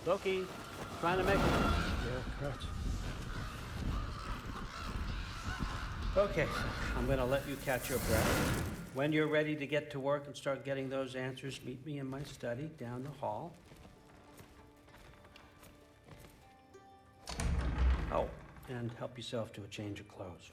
Loki, trying to make it. Yeah, Kratos. Okay, I'm gonna let you catch your breath. When you're ready to get to work and start getting those answers, meet me in my study down the hall. Oh, and help yourself to a change of clothes.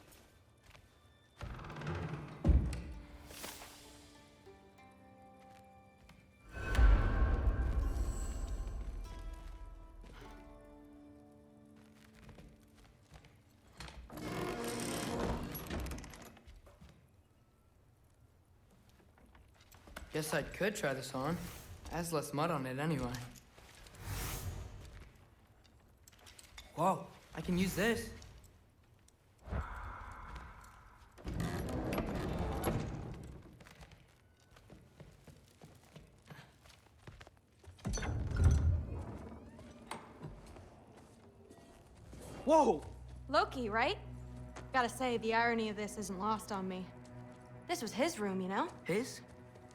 Guess I could try this on. Has less mud on it anyway. Whoa, I can use this. Whoa! Loki, right? Gotta say, the irony of this isn't lost on me. This was his room, you know? His?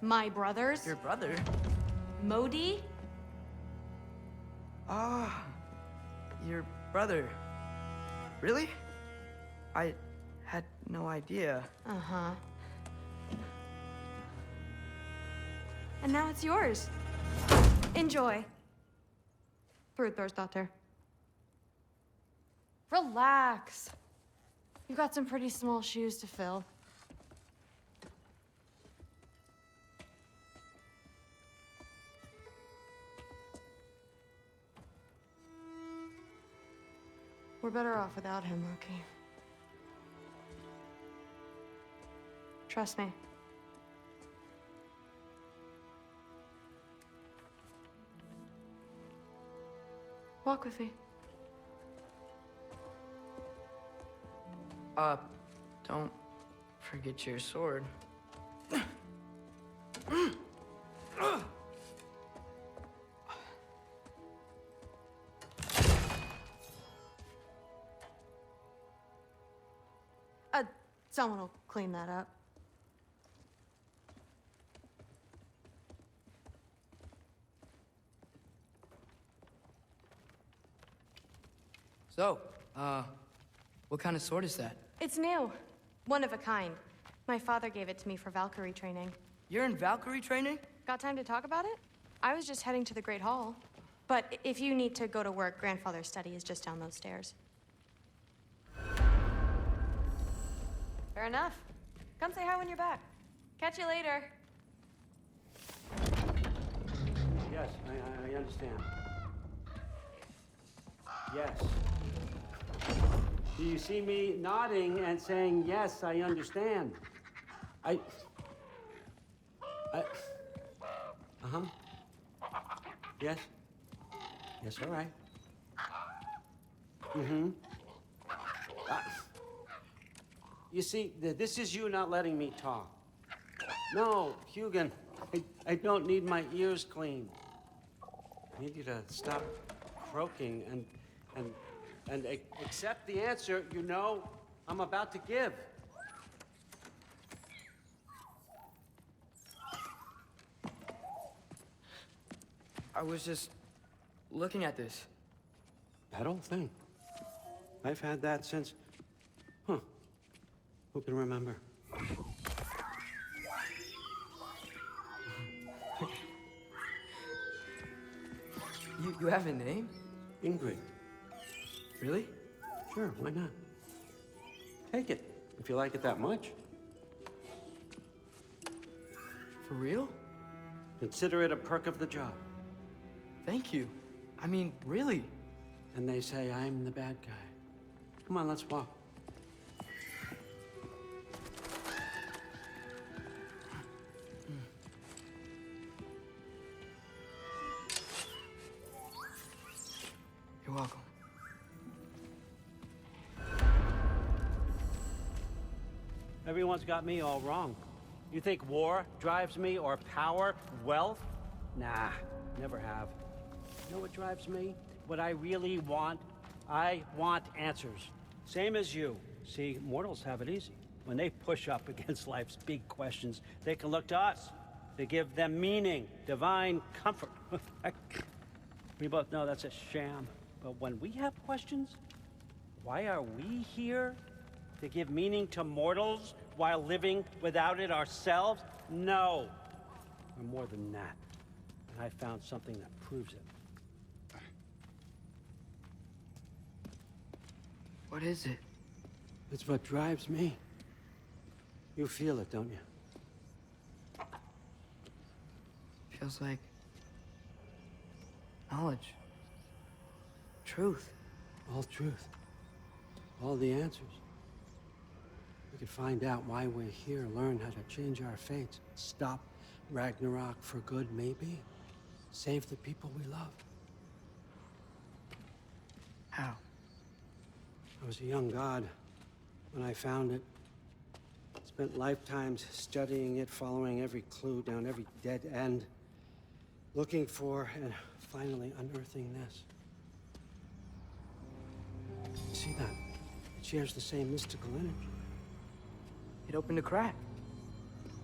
My brother's. Your brother? Modi? Ah, your brother. Really? I had no idea. Uh-huh. And now it's yours. Enjoy. Daughter. Relax. You've got some pretty small shoes to fill. We're better off without him, Loki. Trust me. Walk with me. Don't forget your sword. Someone will clean that up. So, what kind of sword is that? It's new. One of a kind. My father gave it to me for Valkyrie training. You're in Valkyrie training? Got time to talk about it? I was just heading to the Great Hall. But if you need to go to work, Grandfather's study is just down those stairs. Fair enough. Come say hi when you're back. Catch you later. Yes, I understand. Yes. Do you see me nodding and saying, yes, I understand? Uh-huh. Yes? Yes, all right. Mm-hmm. You see, this is you not letting me talk. No, Hugin, I don't need my ears cleaned. I need you to stop croaking and accept the answer you know I'm about to give. I was just looking at this. That old thing. I've had that since... Huh. Who can remember? You have a name? Ingrid. Really? Sure, why not? Take it, if you like it that much. For real? Consider it a perk of the job. Thank you. I mean, really. And they say I'm the bad guy. Come on, let's walk. You're welcome. Everyone's got me all wrong. You think war drives me, or power, wealth? Nah, never have. You know what drives me? What I really want? I want answers. Same as you. See, mortals have it easy. When they push up against life's big questions, they can look to us. They give them meaning, divine comfort. We both know that's a sham. But when we have questions, why are we here? To give meaning to mortals while living without it ourselves? No. We're more than that. And I found something that proves it. What is it? It's what drives me. You feel it, don't you? Feels like knowledge. Truth. All truth. All the answers. We could find out why we're here, learn how to change our fates, stop Ragnarok for good, maybe. Save the people we love. How? I was a young god when I found it. Spent lifetimes studying it, following every clue down every dead end, looking for and finally unearthing this. You see that? It shares the same mystical energy. It opened a crack.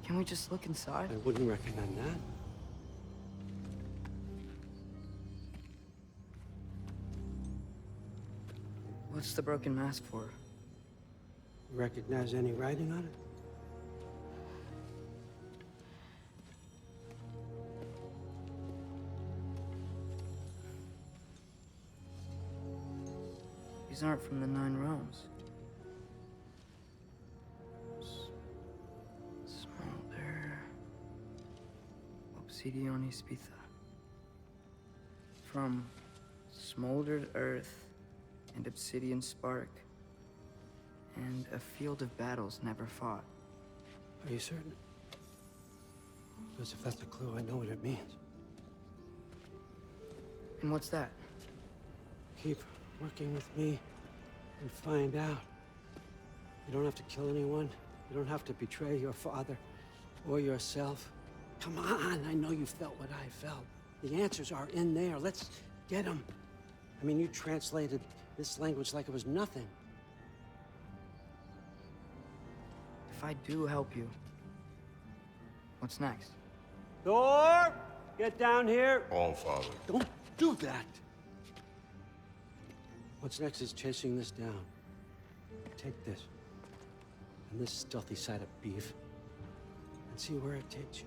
Can we just look inside? I wouldn't recommend that. What's the broken mask for? Recognize any writing on it? These aren't from the 9 realms. Smolder. Obsidion Spitha. From smoldered earth and obsidian spark. And a field of battles never fought. Are you certain? Because if that's a clue, I know what it means. And what's that? Keep working with me and find out. You don't have to kill anyone. You don't have to betray your father or yourself. Come on, I know you felt what I felt. The answers are in there. Let's get them. I mean, you translated this language like it was nothing. If I do help you, what's next? Thor! Get down here! All Father. Don't do that! What's next is chasing this down. Take this, and this stealthy side of beef, and see where it takes you.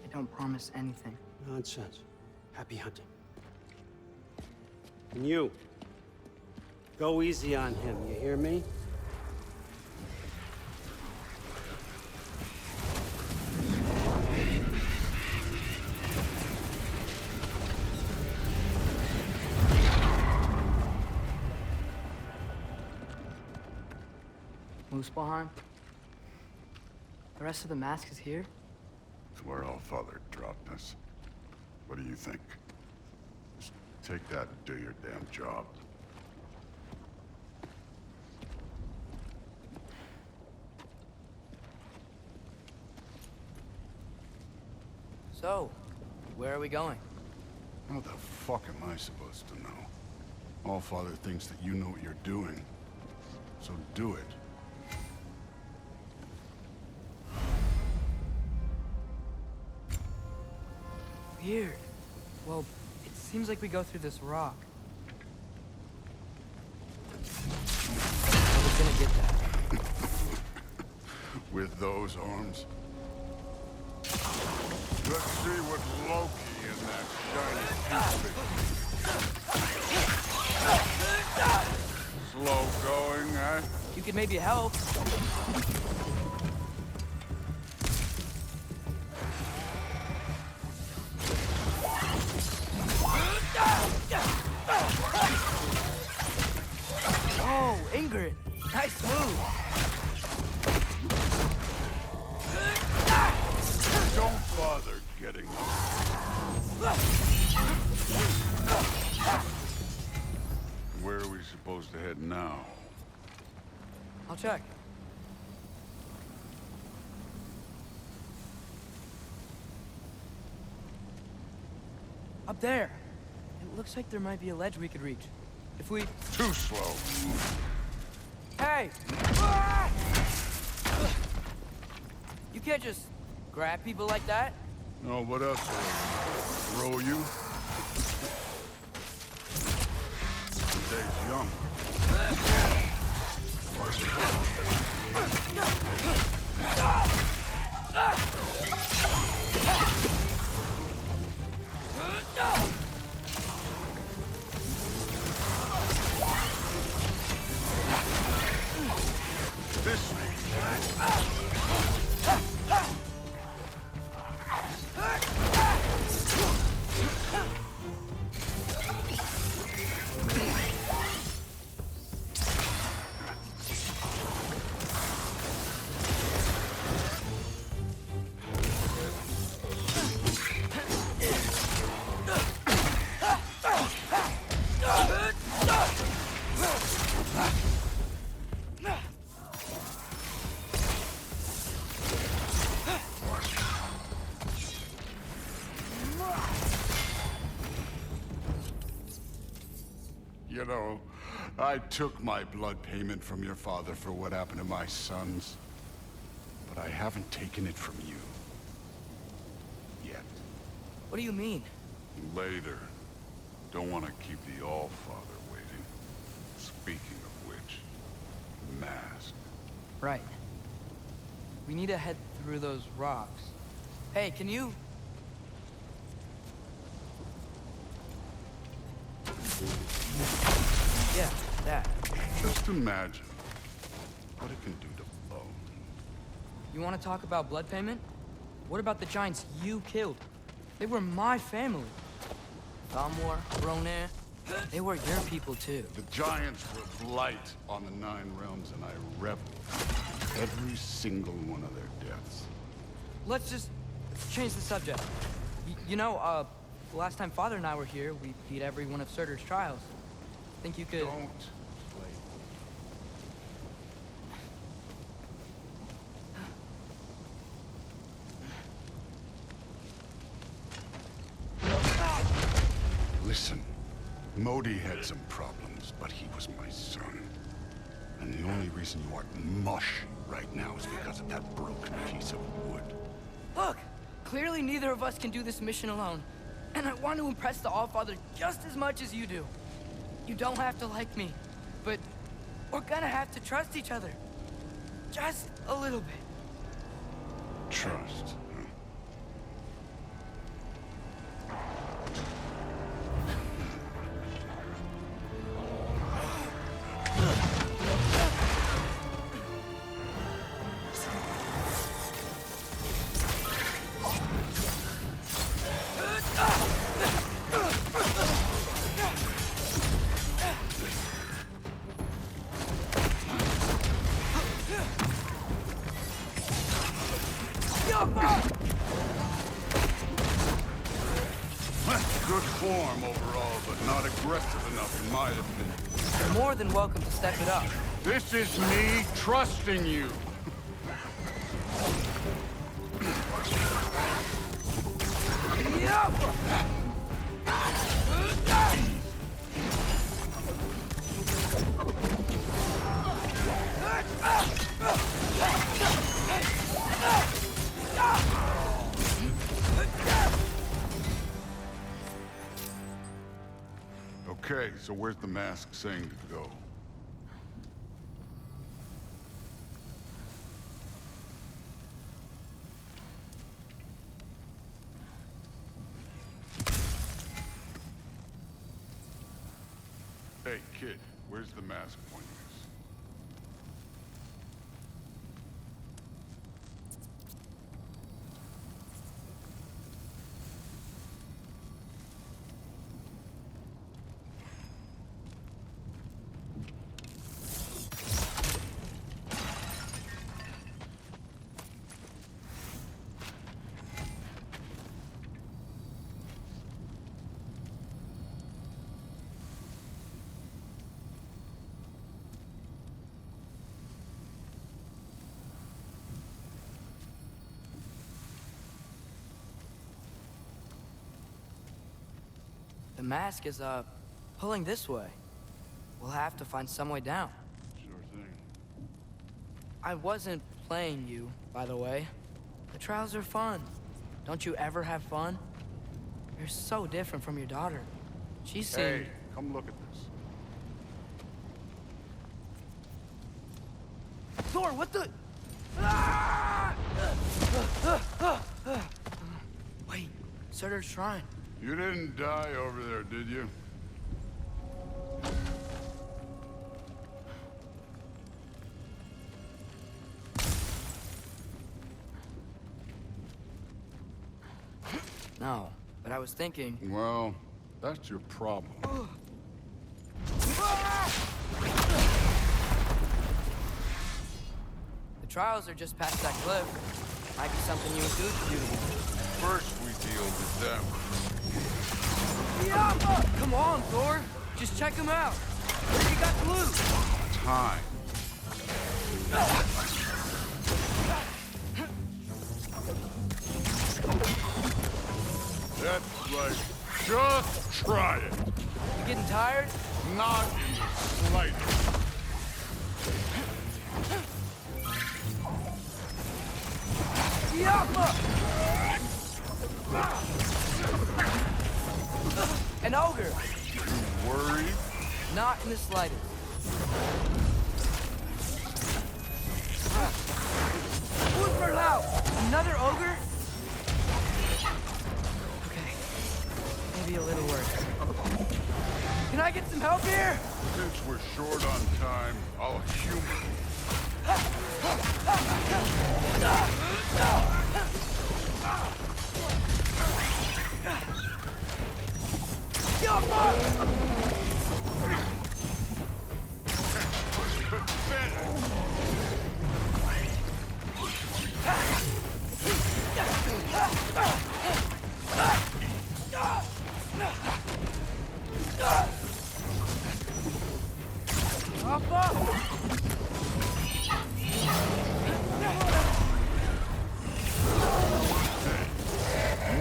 I don't promise anything. Nonsense. Happy hunting. And you, go easy on him, you hear me? Muspelheim? The rest of the mask is here? It's where All Father dropped us. What do you think? Just take that and do your damn job. So, where are we going? How the fuck am I supposed to know? All Father thinks that you know what you're doing. So do it. Weird. Well, it seems like we go through this rock. I was gonna get that. With those arms? Let's see what Loki in that shiny piece. Slow going, eh? You could maybe help. Oh, Ingrid. Nice move. Don't bother getting up. Where are we supposed to head now? I'll check. Up there. It looks like there might be a ledge we could reach. If we... Too slow. Hey! Ah! You can't just grab people like that. Oh, what else? Throw you? Days young. This You know, I took my blood payment from your father for what happened to my sons. But I haven't taken it from you. Yet. What do you mean? Later. Don't want to keep the All-Father waiting. Speaking of which, mask. Right. We need to head through those rocks. Hey, can you... Yeah, that. Just imagine what it can do to bone. You want to talk about blood payment? What about the giants you killed? They were my family. Thamor, Ronair, they were your people too. The giants were blight on the Nine Realms, and I reveled every single one of their deaths. Let's just change the subject. You know, the last time Father and I were here, we beat every one of Surtur's trials. Think you could... Don't Listen, Modi had some problems, but he was my son. And the only reason you aren't mush right now is because of that broken piece of wood. Look! Clearly neither of us can do this mission alone. And I want to impress the All-Father just as much as you do. You don't have to like me, but we're gonna have to trust each other. Just a little bit. Trust. Good form overall, but not aggressive enough in my opinion. You're more than welcome to step it up. This is me trusting you. Okay, so where's the mask saying to go? Hey, kid, where's the mask pointing us? The mask is, pulling this way. We'll have to find some way down. Sure thing. I wasn't playing you, by the way. The trials are fun. Don't you ever have fun? You're so different from your daughter. She seemed... Hey, come look at this. Thor, what the... Ah! Wait, Surtur's shrine. You didn't die over there, did you? No, but I was thinking... Well, that's your problem. The trials are just past that cliff. Might be something you and Dude could do together. First, we deal with them. Come on, Thor. Just check them out. What do you got to lose? Time. That's right. Just try it. You getting tired? Not in the slightest. An ogre. You worried? Not in the slightest. Whisper loud. Another ogre? Okay. Maybe a little worse. Can I get some help here? Since we're short on time, I'll humor you.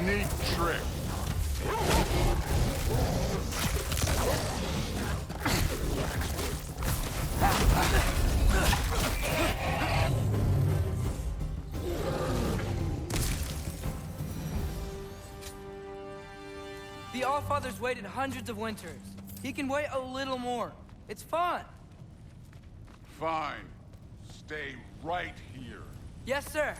Neat trick. The Allfather's waited hundreds of winters. He can wait a little more. It's fun. Fine. Stay right here. Yes, sir.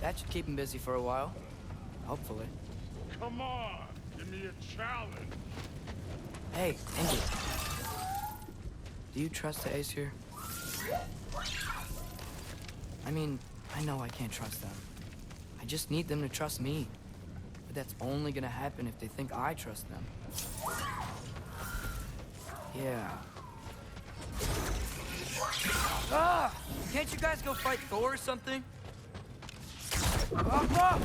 That should keep him busy for a while. Hopefully. Come on. Give me a challenge. Hey, Indy. Do you trust the Aesir? I mean, I know I can't trust them. I just need them to trust me. But that's only gonna happen if they think I trust them. Yeah. Ah! Can't you guys go fight Thor or something? Up, up!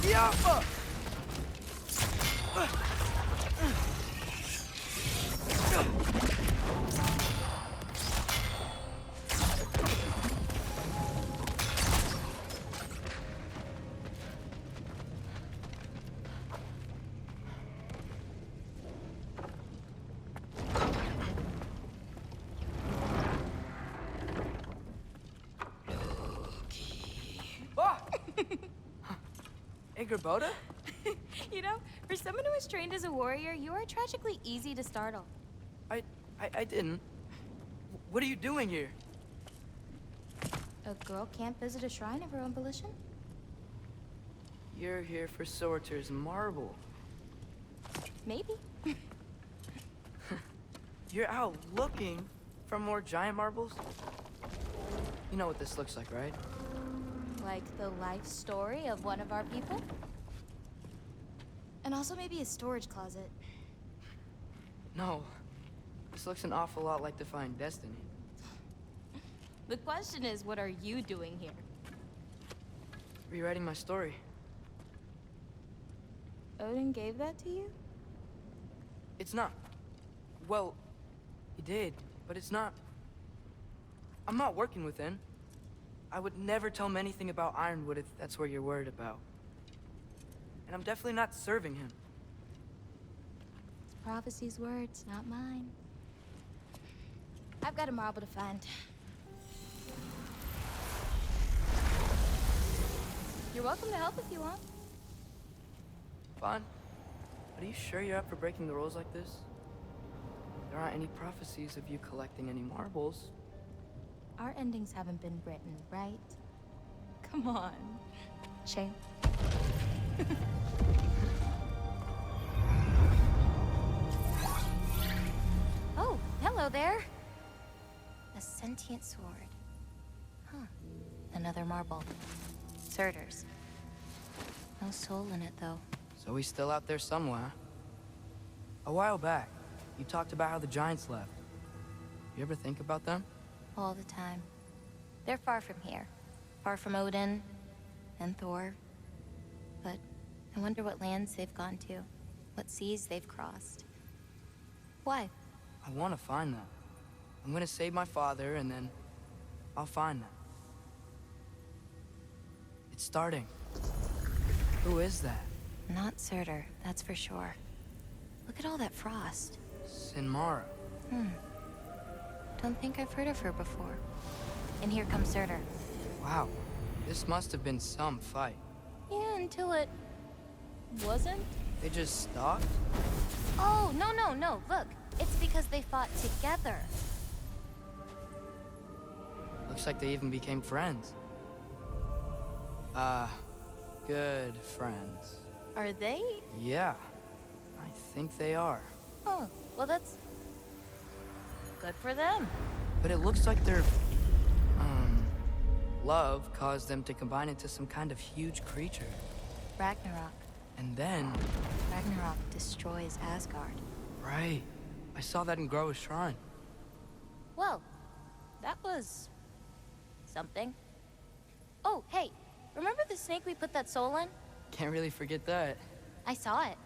Yeah! Boda? You know, for someone who was trained as a warrior, you are tragically easy to startle. I didn't. What are you doing here? A girl can't visit a shrine of her own volition? You're here for Surtur's marble. Maybe. You're out looking for more giant marbles? You know what this looks like, right? Like the life story of one of our people? And also maybe a storage closet. No. This looks an awful lot like Defying Destiny. The question is, what are you doing here? Rewriting my story. Odin gave that to you? It's not. Well, he did, but it's not. I'm not working with him. I would never tell him anything about Ironwood if that's what you're worried about. And I'm definitely not serving him. It's prophecy's words, not mine. I've got a marble to find. You're welcome to help if you want. Fine. But are you sure you're up for breaking the rules like this? There aren't any prophecies of you collecting any marbles. Our endings haven't been written, right? Come on. Shame. Oh, hello there. A sentient sword. Huh. Another marble. Surtur's. No soul in it, though. So he's still out there somewhere. A while back, you talked about how the giants left. You ever think about them? All the time. They're far from here. Far from Odin and Thor. But I wonder what lands they've gone to. What seas they've crossed. Why? I want to find them. I'm gonna save my father, and then I'll find them. It's starting. Who is that? Not Surtur, that's for sure. Look at all that frost. Sinmara. Don't think I've heard of her before. And here comes Surtur. Wow. This must have been some fight. Yeah, until it... wasn't? They just stopped? Oh, no. Look, it's because they fought together. Looks like they even became friends. Good friends. Are they? Yeah, I think they are. Oh, well that's... good for them. But it looks like their, love caused them to combine into some kind of huge creature. Ragnarok. And then... Ragnarok destroys Asgard. Right. I saw that in Groa's shrine. Well, that was... something. Oh, hey, remember the snake we put that soul in? Can't really forget that. I saw it.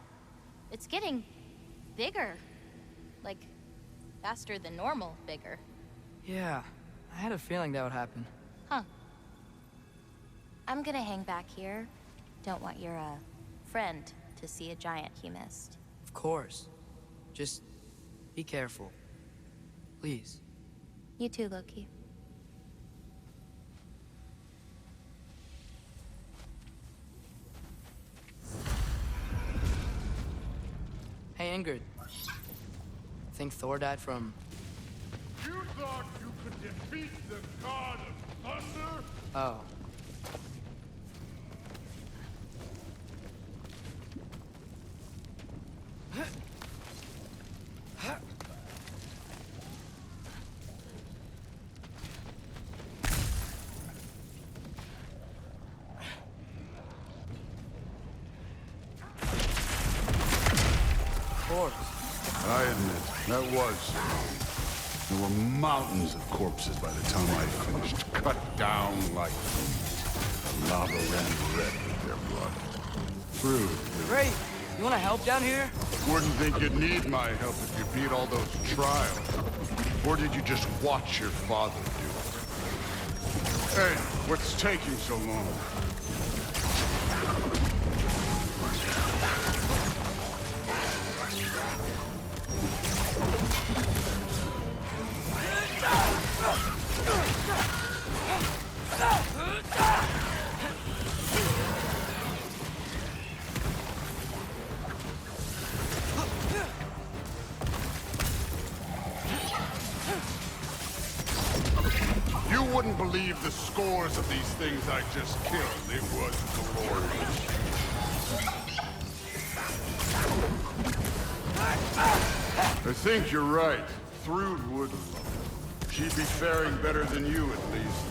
It's getting... bigger. Like, faster than normal bigger. Yeah, I had a feeling that would happen. Huh. I'm gonna hang back here. Don't want your, friend to see a giant he missed. Of course. Just be careful. Please. You too, Loki. Hey, Ingrid. Think Thor died from... You thought you could defeat the god of thunder? Oh. I admit, that was. There were mountains of corpses by the time I finished, cut down like meat. The lava ran red with their blood. Through. Great! You wanna help down here? Wouldn't think you'd need my help if you beat all those trials. Or did you just watch your father do it? Hey, what's taking so long? You wouldn't believe the scores of these things I just killed. It was glorious. I think you're right. Thrud would love it. She'd be faring better than you, at least.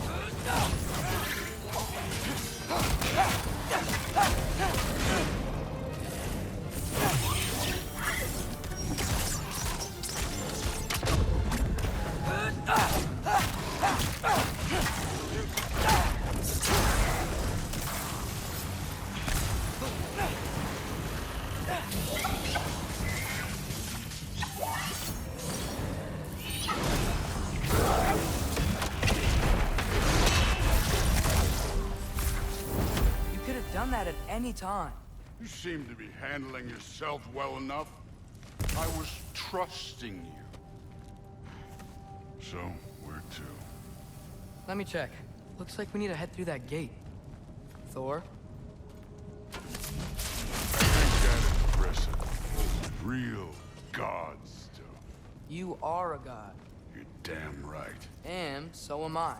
that at any time. You seem to be handling yourself well enough. I was trusting you. So, where to? Let me check. Looks like we need to head through that gate. Thor? Ain't that impressive? Real god stuff. You are a god. You're damn right. And so am I.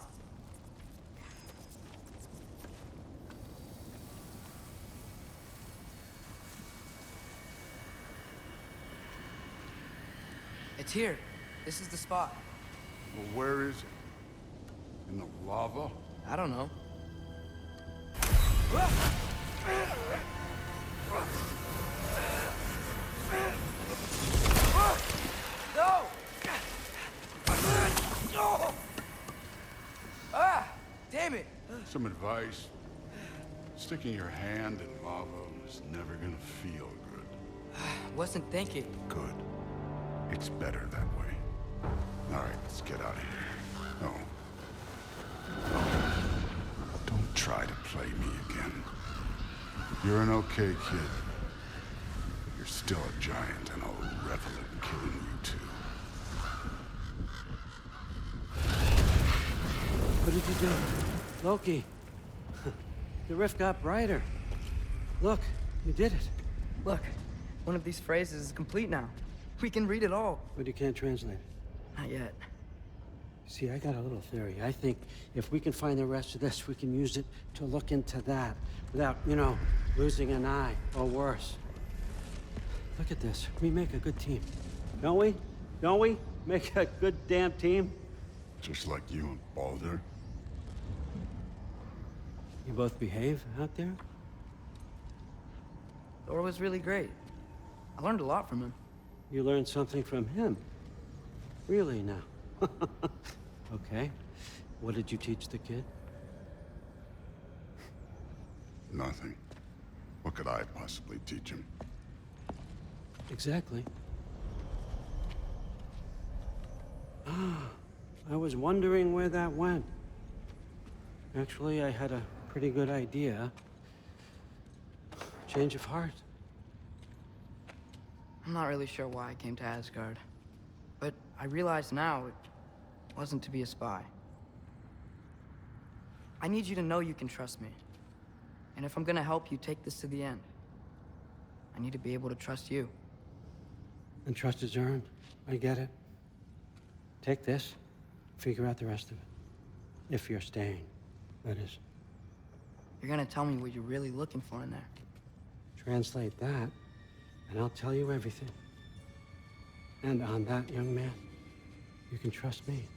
It's here. This is the spot. Well, where is it? In the lava? I don't know. No! Ah! Damn it! Some advice. Sticking your hand in lava is never gonna feel good. Wasn't thinking. Good. It's better that way. All right, let's get out of here. No. Don't try to play me again. You're an okay kid. But you're still a giant, and I'll revel in killing you too. What did you do? Loki. The rift got brighter. Look, you did it. Look, one of these phrases is complete now. We can read it all. But you can't translate it. Not yet. See, I got a little theory. I think if we can find the rest of this, we can use it to look into that without, you know, losing an eye or worse. Look at this. We make a good team. Don't we? Don't we? Make a good damn team? Just like you and Baldur. You both behave out there? Thor was really great. I learned a lot from him. You learned something from him? Really now? Okay. What did you teach the kid? Nothing. What could I possibly teach him? Exactly. I was wondering where that went. Actually, I had a pretty good idea. Change of heart. I'm not really sure why I came to Asgard. But I realize now it wasn't to be a spy. I need you to know you can trust me. And if I'm gonna help you take this to the end, I need to be able to trust you. And trust is earned. I get it. Take this, figure out the rest of it. If you're staying, that is. You're gonna tell me what you're really looking for in there. Translate that, and I'll tell you everything. And on that, young man, you can trust me.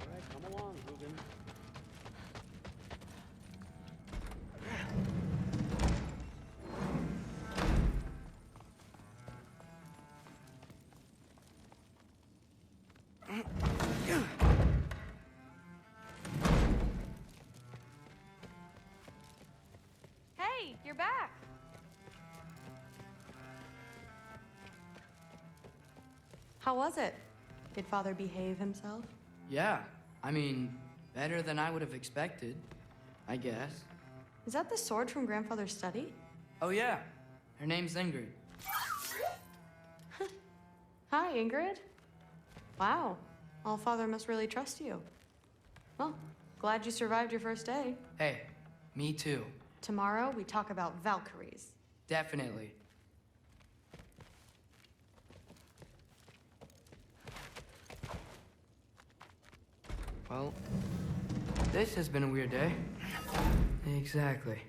All right, come along, Rugen. Hey, you're back. How was it? Did Father behave himself? Yeah, I mean, better than I would have expected, I guess. Is that the sword from Grandfather's study? Oh yeah, her name's Ingrid. Hi, Ingrid. Wow, All-Father must really trust you. Well, glad you survived your first day. Hey, me too. Tomorrow, we talk about Valkyries. Definitely. Well, this has been a weird day. Exactly.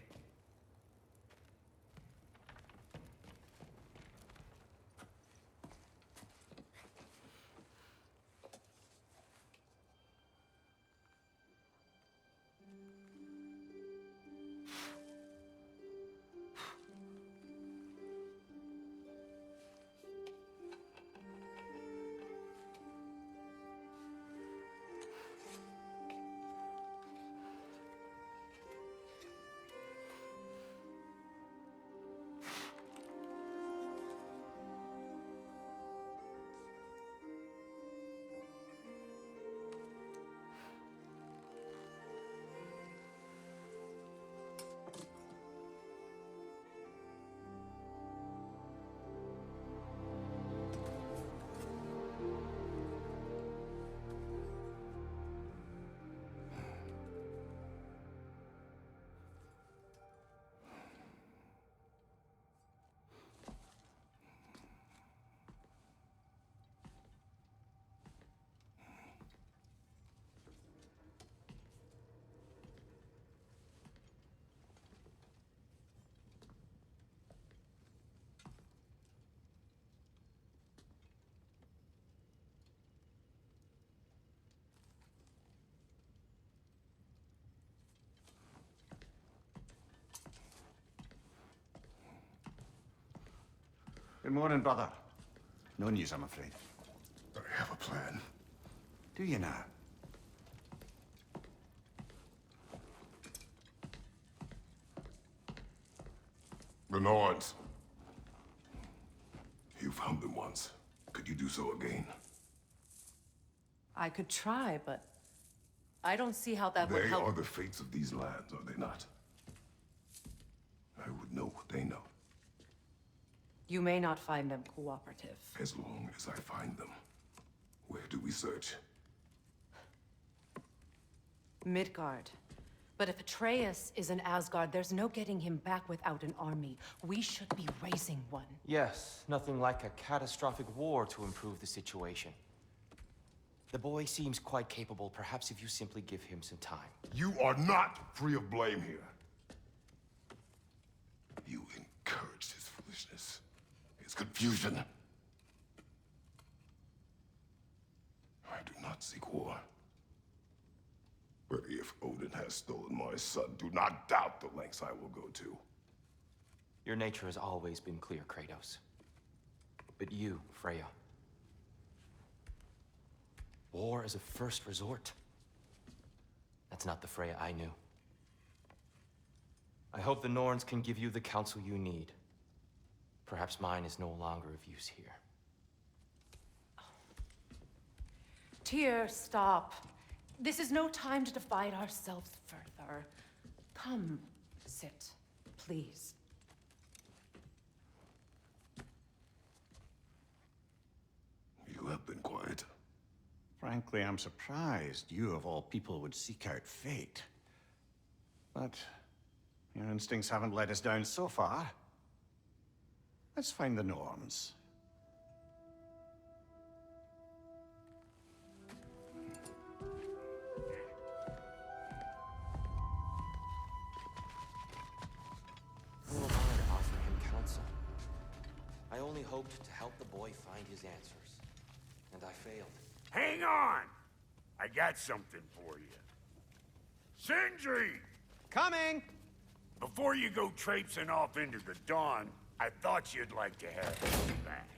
Good morning, brother. No news, I'm afraid. I have a plan. Do you now? The Norns. You found them once. Could you do so again? I could try, but I don't see how that would They help. are the fates of these lands, are they not? I would know what they know, You may not find them cooperative. as long as I find them. Where do we search? Midgard. But if Atreus is in Asgard, there's no getting him back without an army. We should be raising one. Yes, nothing like a catastrophic war to improve the situation. The boy seems quite capable. Perhaps if you simply give him some time. You are not free of blame here. You encouraged his foolishness, his confusion. I do not seek war. But if Odin has stolen my son, do not doubt the lengths I will go to. Your nature has always been clear, Kratos. But you, Freya. War as a first resort. That's not the Freya I knew. I hope the Norns can give you the counsel you need. Perhaps mine is no longer of use here. Tyr, stop. This is no time to divide ourselves further. Come, sit, please. You have been quiet. Frankly, I'm surprised you, of all people, would seek out fate. But your instincts haven't let us down so far. Let's find the Norns. Who am I to offer him counsel? I only hoped to help the boy find his answers. And I failed. Hang on! I got something for you. Sindri! Coming! Before you go traipsing off into the dawn, I thought you'd like to have me back.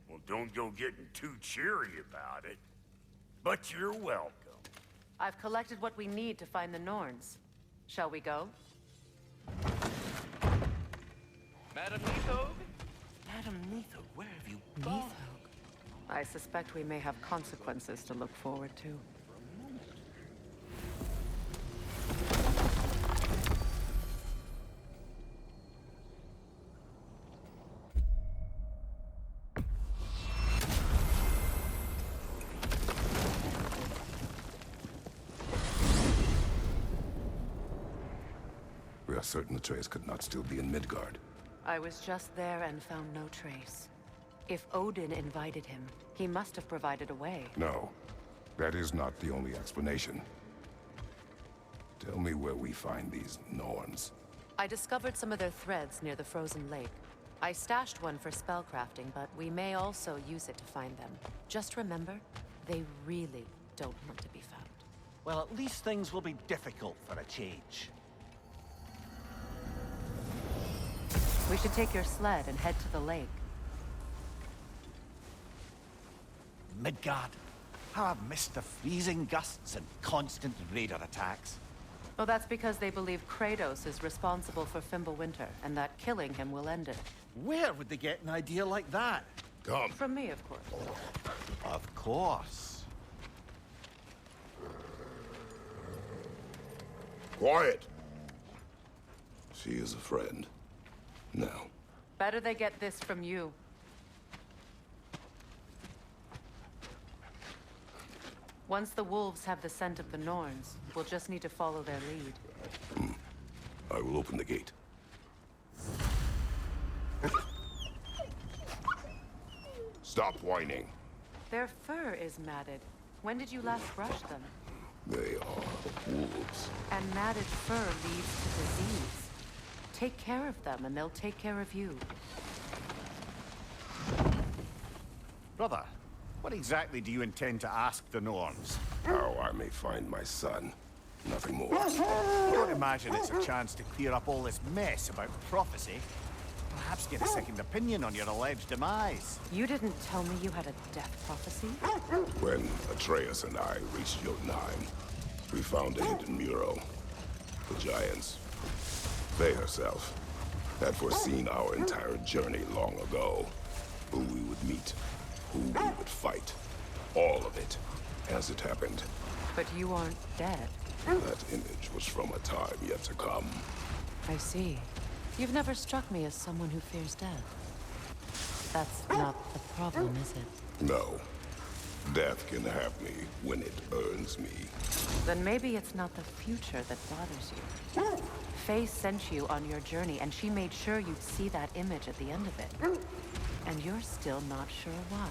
Well, don't go getting too cheery about it. But you're welcome. I've collected what we need to find the Norns. Shall we go? Madam Neathog? Madam Neathog, where have you gone? Neathog. I suspect we may have consequences to look forward to. We are certain Atreus could not still be in Midgard. I was just there and found no trace. If Odin invited him, he must have provided a way. No, that is not the only explanation. Tell me where we find these Norns. I discovered some of their threads near the frozen lake. I stashed one for spellcrafting, but we may also use it to find them. Just remember, they really don't want to be found. Well, at least things will be difficult for a change. We should take your sled and head to the lake. Midgard. How I've missed the freezing gusts and constant raider attacks. Well, that's because they believe Kratos is responsible for Fimbulwinter, and that killing him will end it. Where would they get an idea like that? Come. From me, of course. Of course. Quiet! She is a friend. Now. Better they get this from you. Once the wolves have the scent of the Norns, we'll just need to follow their lead. I will open the gate. Stop whining. Their fur is matted. When did you last brush them? They are wolves. And matted fur leads to disease. Take care of them, and they'll take care of you. Brother, what exactly do you intend to ask the Norns? How I may find my son. Nothing more. I don't imagine it's a chance to clear up all this mess about prophecy. Perhaps get a second opinion on your alleged demise. You didn't tell me you had a death prophecy? When Atreus and I reached Jotunheim, we found a hidden mural. The Giants, they herself, had foreseen our entire journey long ago. Who we would meet, who we would fight. All of it, as it happened. But you aren't dead. That image was from a time yet to come. I see. You've never struck me as someone who fears death. That's not the problem, is it? No. Death can have me when it earns me. Then maybe it's not the future that bothers you. Faye sent you on your journey, and she made sure you'd see that image at the end of it. And you're still not sure why.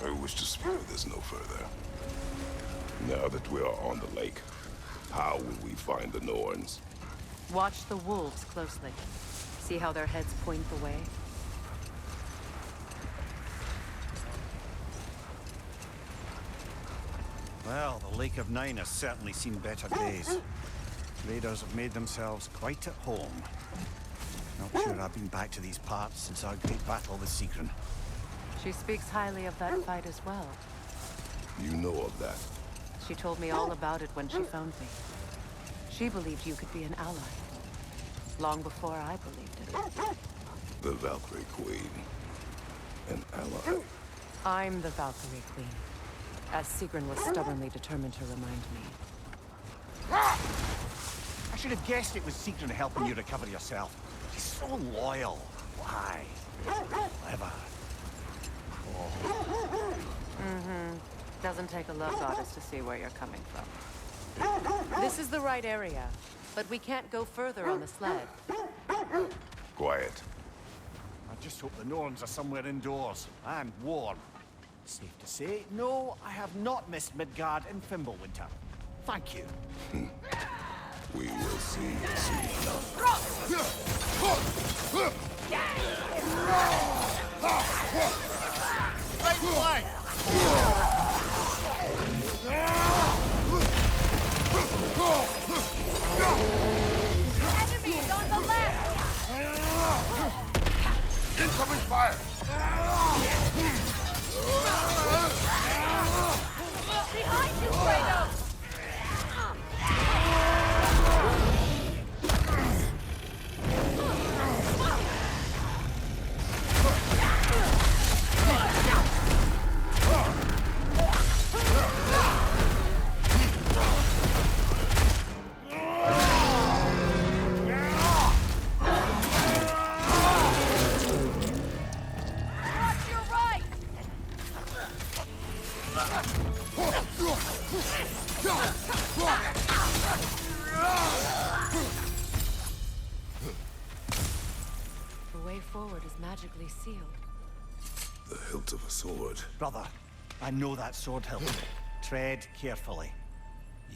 I wish to speak of this no further. Now that we are on the lake, how will we find the Norns? Watch the wolves closely. See how their heads point the way? Well, the Lake of Nine has certainly seen better days. Raiders have made themselves quite at home. Not sure I've been back to these parts since our great battle with Sigrun. She speaks highly of that fight as well. You know of that? She told me all about it when she found me. She believed you could be an ally. Long before I believed it. The Valkyrie Queen. An ally. I'm the Valkyrie Queen. As Sigrun was stubbornly determined to remind me. I should have guessed it was Sigrun helping you recover yourself. She's so loyal. Why? Clever. Doesn't take a love goddess to see where you're coming from. This is the right area, but we can't go further on the sled. Quiet. I just hope the Norns are somewhere indoors and warm. Safe to say, no, I have not missed Midgard in Fimbulwinter. Thank you. We will see soon enough. Right flank! Enemies on the left! Incoming fire! Behind you, Kratos! The way forward is magically sealed. The hilt of a sword. Brother, I know that sword hilt. Tread carefully.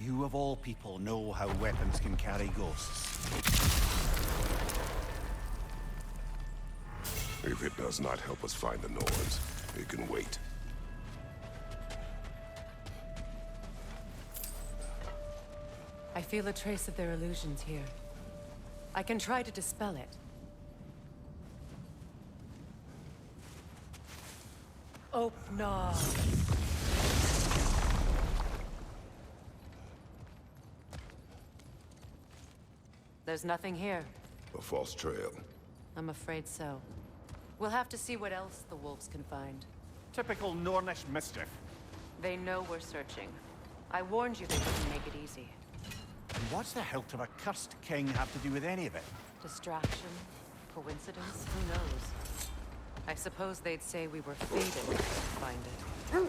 You of all people know how weapons can carry ghosts. If it does not help us find the Norns, it can wait. I feel a trace of their illusions here. I can try to dispel it. Oh, no. There's nothing here. A false trail. I'm afraid so. We'll have to see what else the wolves can find. Typical Nornish mischief. They know we're searching. I warned you they wouldn't make it easy. And what's the hilt of a cursed king have to do with any of it? Distraction? Coincidence? Who knows? I suppose they'd say we were fated to find it.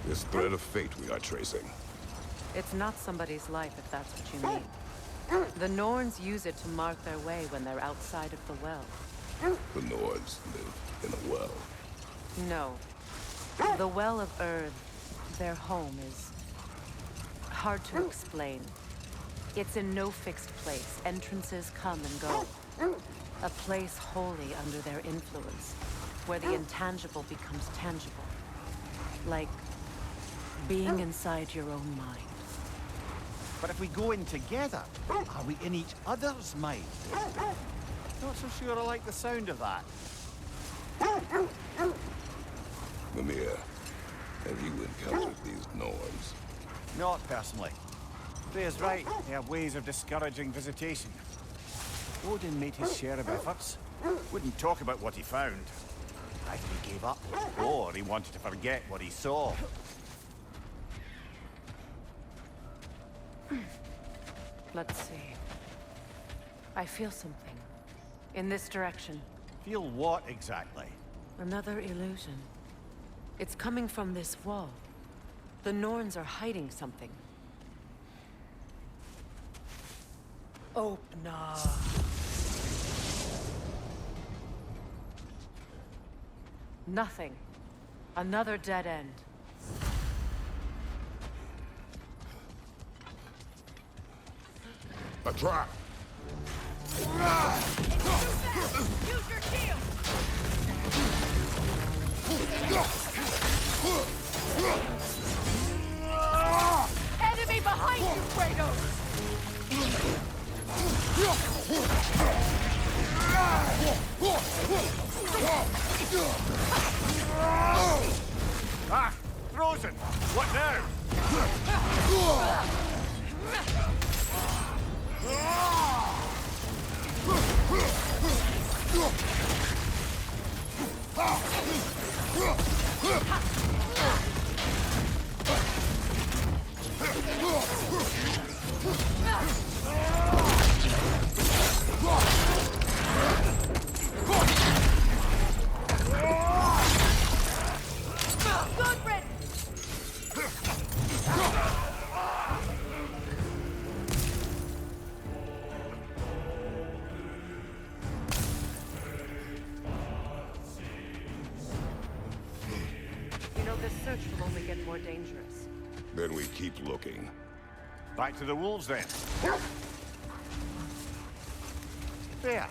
This thread of fate we are tracing. It's not somebody's life, if that's what you mean. The Norns use it to mark their way when they're outside of the well. The Nords live in a well. No. The Well of Earth, their home, is hard to explain. It's in no fixed place. Entrances come and go. A place wholly under their influence, where the intangible becomes tangible. Like being inside your own mind. But if we go in together, are we in each other's mind? Not so sure I like the sound of that. Mimir, have you encountered these norms? Not personally. Freya's right. They have ways of discouraging visitation. Odin made his share of efforts. Wouldn't talk about what he found. Either he gave up, or he wanted to forget what he saw. Let's see. I feel something. In this direction. Feel what exactly? Another illusion. It's coming from this wall. The Norns are hiding something. Opener. Nothing. Another dead end. A trap! Use your shield! Enemy behind you, Kratos! Ah! Frozen! What now? Good riddance! You know, this search will only get more dangerous. Then we keep looking. Back to the wolves then. Freya,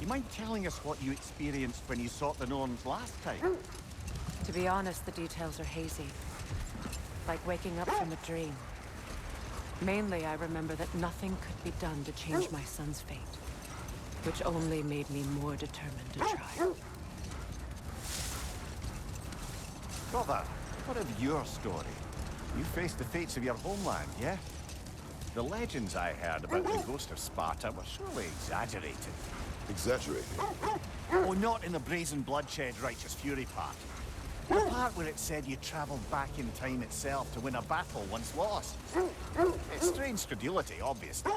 you mind telling us what you experienced when you sought the Norns last time? To be honest, the details are hazy. Like waking up from a dream. Mainly, I remember that nothing could be done to change my son's fate. Which only made me more determined to try. Brother, what of your story? You faced the fates of your homeland, yeah? The legends I heard about the ghost of Sparta were surely exaggerated. Exaggerated? Oh, not in the brazen bloodshed righteous fury part. The part where it said you travelled back in time itself to win a battle once lost. It's strange credulity, obviously.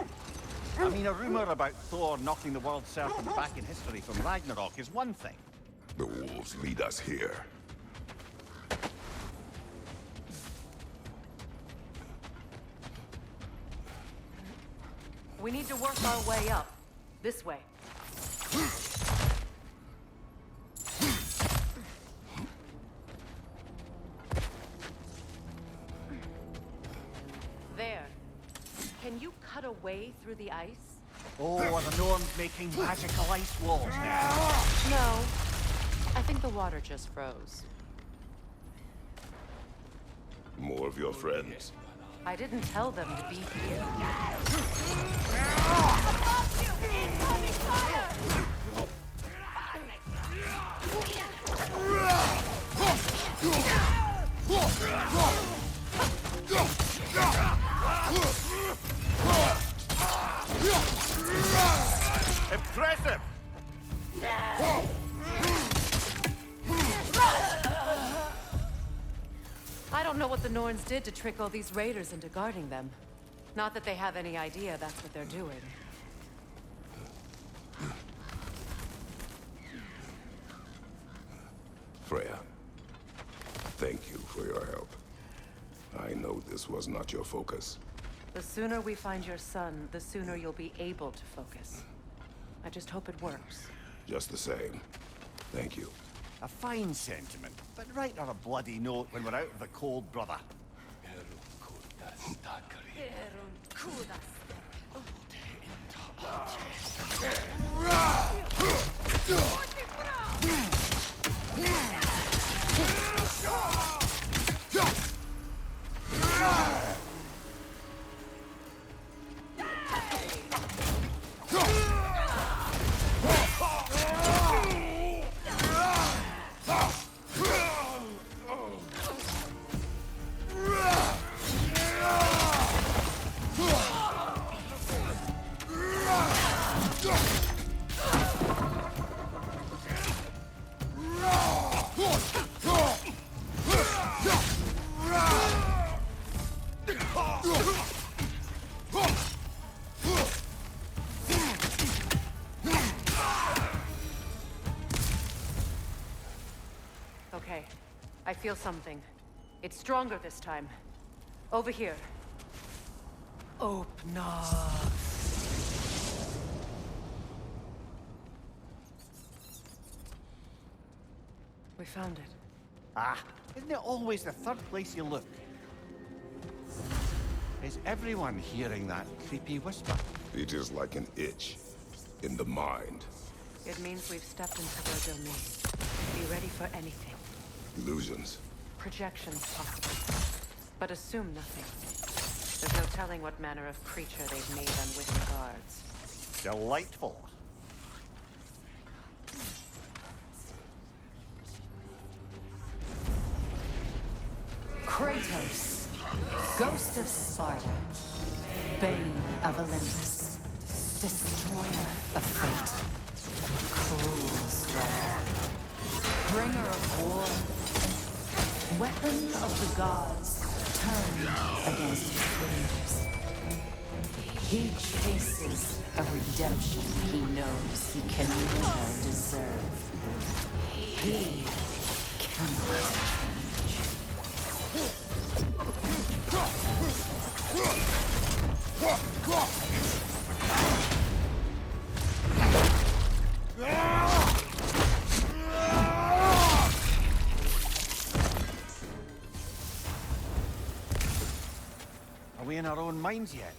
I mean, a rumour about Thor knocking the world serpent back in history from Ragnarok is one thing. The wolves lead us here. We need to work our way up. This way. There. Can you cut a way through the ice? Oh, are the Norns making magical ice walls now? No. I think the water just froze. More of your friends. I didn't tell them to be here. Impressive! I don't know what the Norns did to trick all these raiders into guarding them. Not that they have any idea that's what they're doing. Freya, thank you for your help. I know this was not your focus. The sooner we find your son, the sooner you'll be able to focus. I just hope it works. Just the same. Thank you. A fine sentiment, but write on a bloody note when we're out of the cold, brother. Okay. I feel something. It's stronger this time. Over here. Open up. We found it. Ah, isn't it always the third place you look? Is everyone hearing that creepy whisper? It is like an itch in the mind. It means we've stepped into their domain. Be ready for anything. Illusions. Projections, possibly. But assume nothing. There's no telling what manner of creature they've made unwitting guards. Delightful. Kratos, Ghost of Sparta, Bane of Olympus, Destroyer of Fate, Cruel Strider, Bringer of War, Weapon of the Gods turned against strangers. He chases a redemption he knows he can never deserve. He cannot change. Are we in our own minds yet?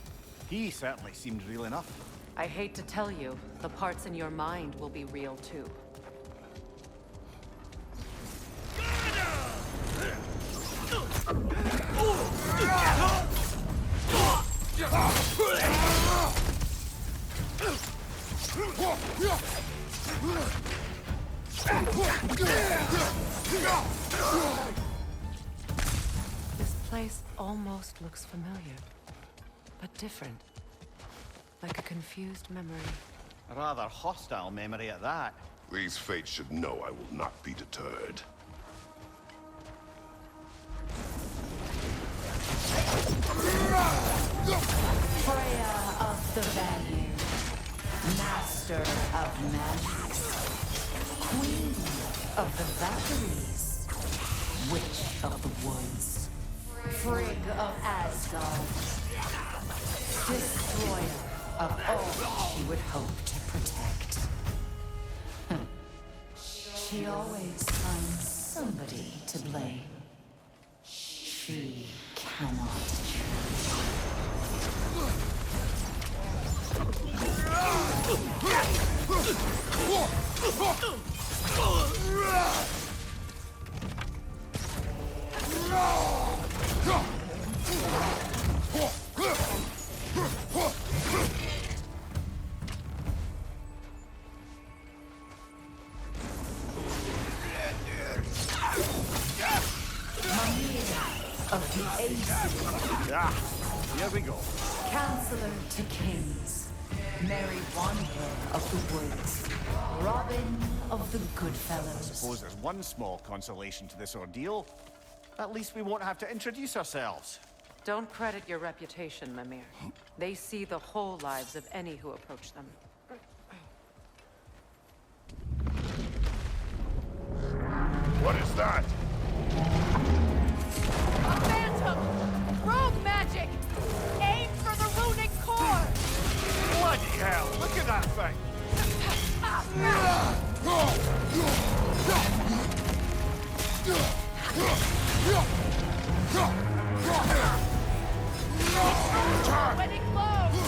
He certainly seemed real enough. I hate to tell you, the parts in your mind will be real too. This place almost looks familiar, but different. Like a confused memory. A rather hostile memory at that. These fates should know I will not be deterred. Freya of the Vanir, Master of Magics, Queen of the Valkyries, Witch of the Woods, Frigg of Asgard, Destroyer of all she would hope to protect. She always finds somebody to blame. She cannot choose. Of the Aces. Ah, here we go. Counselor to Kings. Merry Wanderer of the Woods. Robin of the Goodfellows. Suppose there's one small consolation to this ordeal. At least we won't have to introduce ourselves. Don't credit your reputation, Mimir. They see the whole lives of any who approach them. What is that? A phantom! Rogue magic! Aim for the runic core! Bloody hell, look at that thing! When it glows!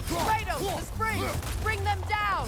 Kratos, the spring! Bring them down!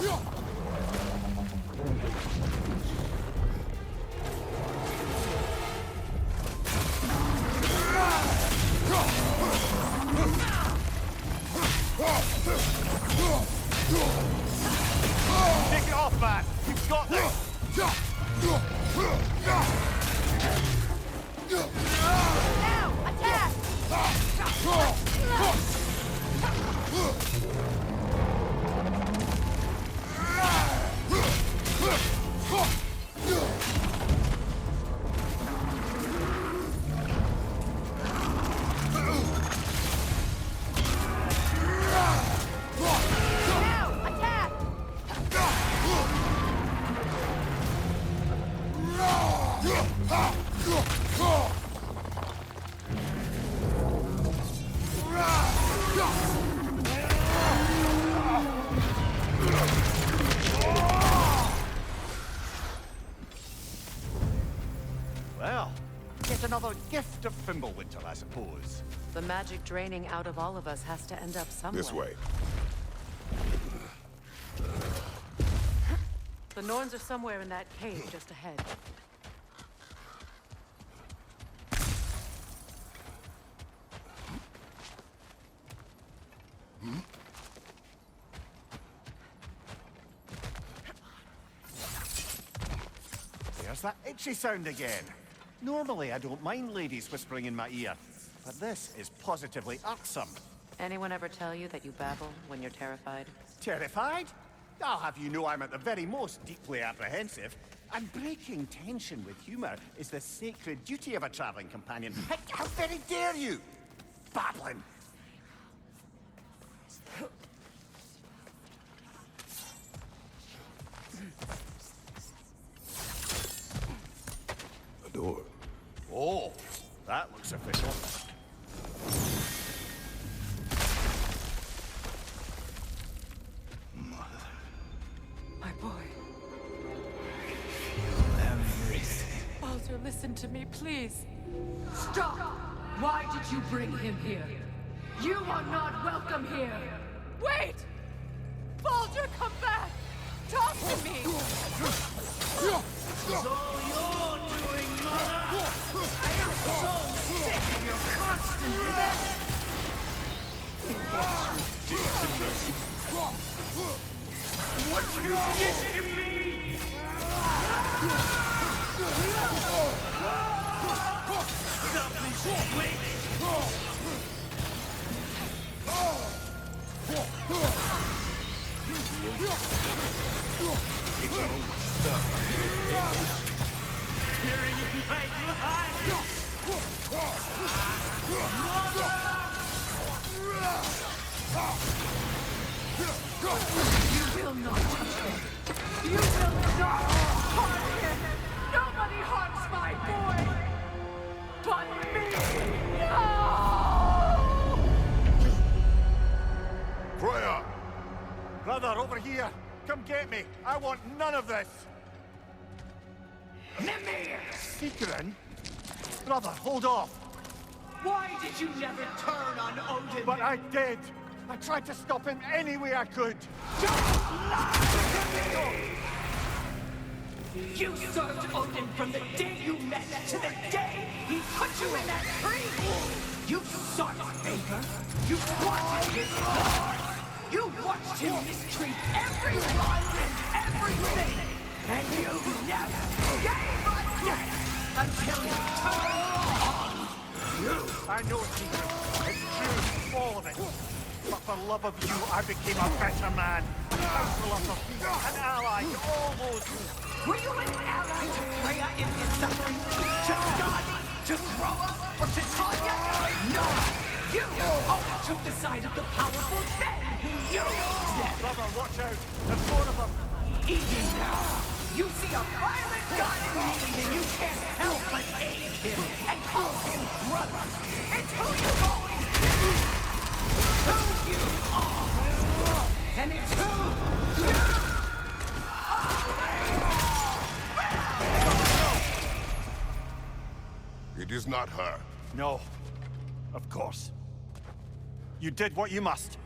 Well, get another gift of Fimbulwinter, I suppose. The magic draining out of all of us has to end up somewhere. This way. The Norns are somewhere in that cave just ahead. There's that itchy sound again. Normally, I don't mind ladies whispering in my ear, but this is positively irksome. Anyone ever tell you that you babble when you're terrified? Terrified? I'll have you know I'm at the very most deeply apprehensive. And breaking tension with humor is the sacred duty of a traveling companion. How very dare you! Babbling! A door. Oh, that looks official. My boy. Baldur, listen to me, please. Stop! Why did you bring him here? You are not welcome here! Wait! Baldur, come back! Talk to me! It's all you're doing, Mother! I am so sick of your constant mess! What you did to me! Stop this wait! Tearing right behind you! You will not touch him! You will not harm him! Nobody harms my boy! But me! No! Freya! Brother, over here! Come get me! I want none of this! Mimir! Secret? Brother, hold off! Why did you never turn on Odin? But I did! I tried to stop him any way I could! Don't lie to me! You served Odin from the day you met to the day he put you in that tree! You sought favor! You wanted his blood! You watched him mistreat everyone and everything! And you never gave a damn until he turned on you! I know secret. It's true, all of it. But for love of you, I became a better man. A counselor for peace, an ally to all those who... Were you an ally to Freya in his suffering? To Skadi? To Groa? Or to Tanya? No! You only took the side of the powerful then! You said... Brother, watch out! There's more of them! Easy now! You see a violent god in need and you can't help but aid him and call him brother! It's who you've always been! Who you are! And it's who you are! It is not her. No. Of course. You did what you must.